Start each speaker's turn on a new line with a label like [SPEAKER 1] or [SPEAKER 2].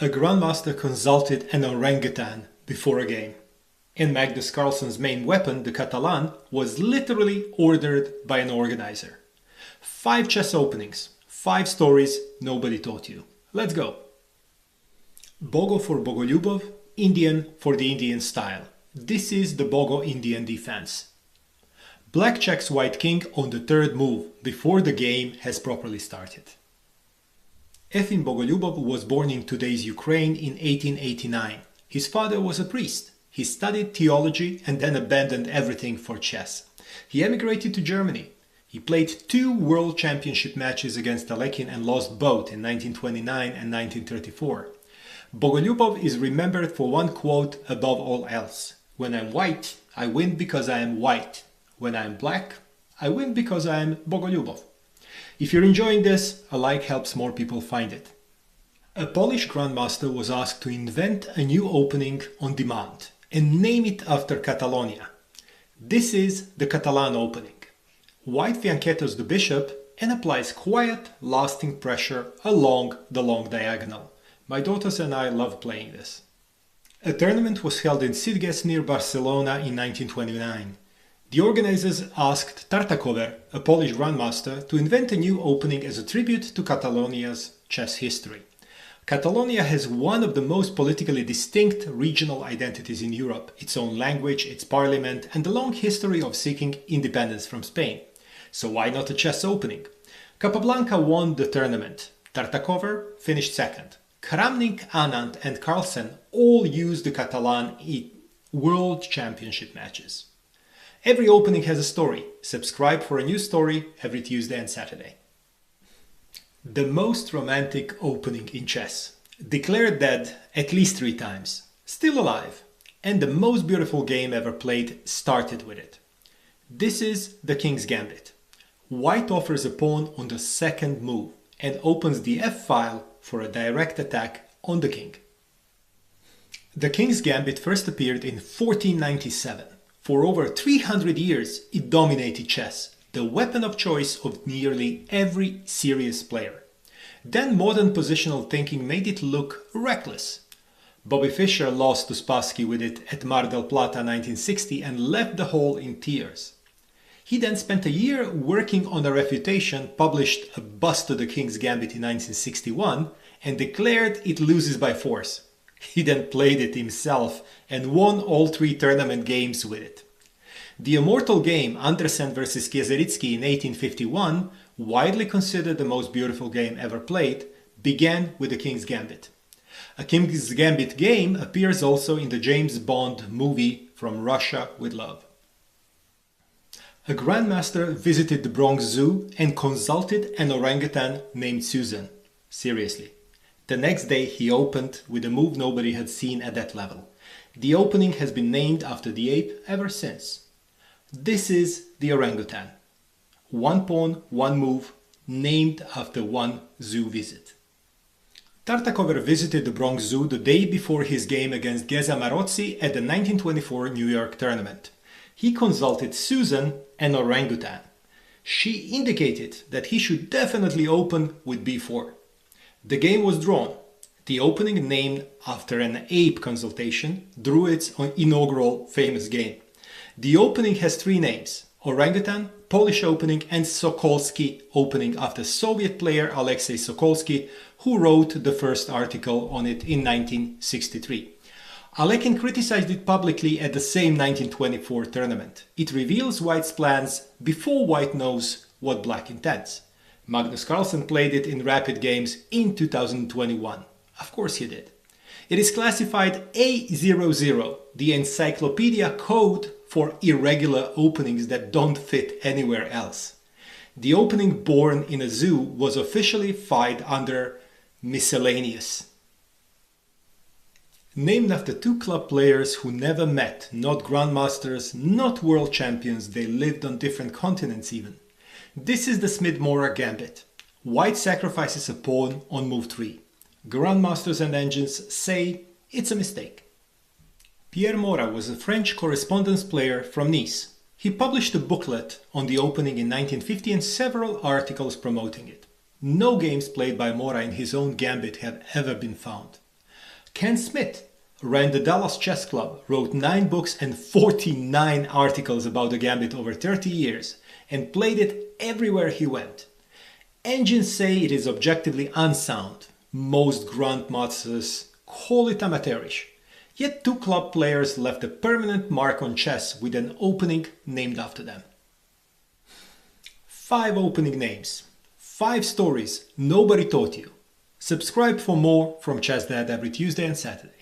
[SPEAKER 1] A grandmaster consulted an orangutan before a game. And Magnus Carlsen's main weapon, the Catalan, was literally ordered by an organizer. 5 chess openings, 5 stories nobody taught you. Let's go! Bogo for Bogoljubov, Indian for the Indian style. This is the Bogo-Indian Defence. Black checks white king on the 3rd move before the game has properly started. Efim Bogoljubov was born in today's Ukraine in 1889. His father was a priest. He studied theology and then abandoned everything for chess. He emigrated to Germany. He played 2 world championship matches against Alekhine and lost both in 1929 and 1934. Bogoljubov is remembered for one quote above all else. "When I'm white, I win because I am white. When I'm black, I win because I am Bogoljubov." If you're enjoying this, a like helps more people find it. A Polish grandmaster was asked to invent a new opening on demand and name it after Catalonia. This is the Catalan Opening. White fianchettos the bishop and applies quiet, lasting pressure along the long diagonal. My daughters and I love playing this. A tournament was held in Sitges near Barcelona in 1929. The organizers asked Tartakower, a Polish grandmaster, to invent a new opening as a tribute to Catalonia's chess history. Catalonia has one of the most politically distinct regional identities in Europe, its own language, its parliament, and a long history of seeking independence from Spain. So why not a chess opening? Capablanca won the tournament. Tartakower finished 2nd. Kramnik, Anand and Carlsen all used the Catalan in World Championship matches. Every opening has a story. Subscribe for a new story every Tuesday and Saturday. The most romantic opening in chess. Declared dead at least 3 times. Still alive. And the most beautiful game ever played started with it. This is the King's Gambit. White offers a pawn on the 2nd move and opens the f-file for a direct attack on the king. The King's Gambit first appeared in 1497. For over 300 years, it dominated chess, the weapon of choice of nearly every serious player. Then modern positional thinking made it look reckless. Bobby Fischer lost to Spassky with it at Mar del Plata 1960 and left the hall in tears. He then spent a year working on a refutation, published a bust to the King's Gambit in 1961 and declared it loses by force. He then played it himself and won all 3 tournament games with it. The immortal game Andresen vs. Kieseritzky in 1851, widely considered the most beautiful game ever played, began with the King's Gambit. A King's Gambit game appears also in the James Bond movie From Russia with Love. A grandmaster visited the Bronx Zoo and consulted an orangutan named Susan. Seriously. The next day he opened with a move nobody had seen at that level. The opening has been named after the ape ever since. This is the orangutan. 1 pawn, 1 move, named after 1 zoo visit. Tartakower visited the Bronx Zoo the day before his game against Geza Marozzi at the 1924 New York tournament. He consulted Susan, an orangutan. She indicated that he should definitely open with b4. The game was drawn. The opening, named after an ape consultation, drew its inaugural famous game. The opening has 3 names: Orangutan, Polish Opening and Sokolsky Opening, after Soviet player Alexei Sokolsky, who wrote the first article on it in 1963. Alekhine criticized it publicly at the same 1924 tournament. It reveals White's plans before White knows what Black intends. Magnus Carlsen played it in rapid games in 2021. Of course he did. It is classified A00, the encyclopedia code for irregular openings that don't fit anywhere else. The opening born in a zoo was officially filed under miscellaneous. Named after 2 club players who never met, not grandmasters, not world champions, they lived on different continents even. This is the Smith-Morra Gambit. White sacrifices a pawn on move 3. Grandmasters and engines say it's a mistake. Pierre Mora was a French correspondence player from Nice. He published a booklet on the opening in 1950 and several articles promoting it. No games played by Mora in his own gambit have ever been found. Ken Smith ran the Dallas Chess Club, wrote 9 books and 49 articles about the gambit over 30 years, and played it everywhere he went. Engines say it is objectively unsound. Most grandmasters call it amateurish. Yet 2 club players left a permanent mark on chess with an opening named after them. 5 opening names. 5 stories nobody taught you. Subscribe for more from Chess Dad every Tuesday and Saturday.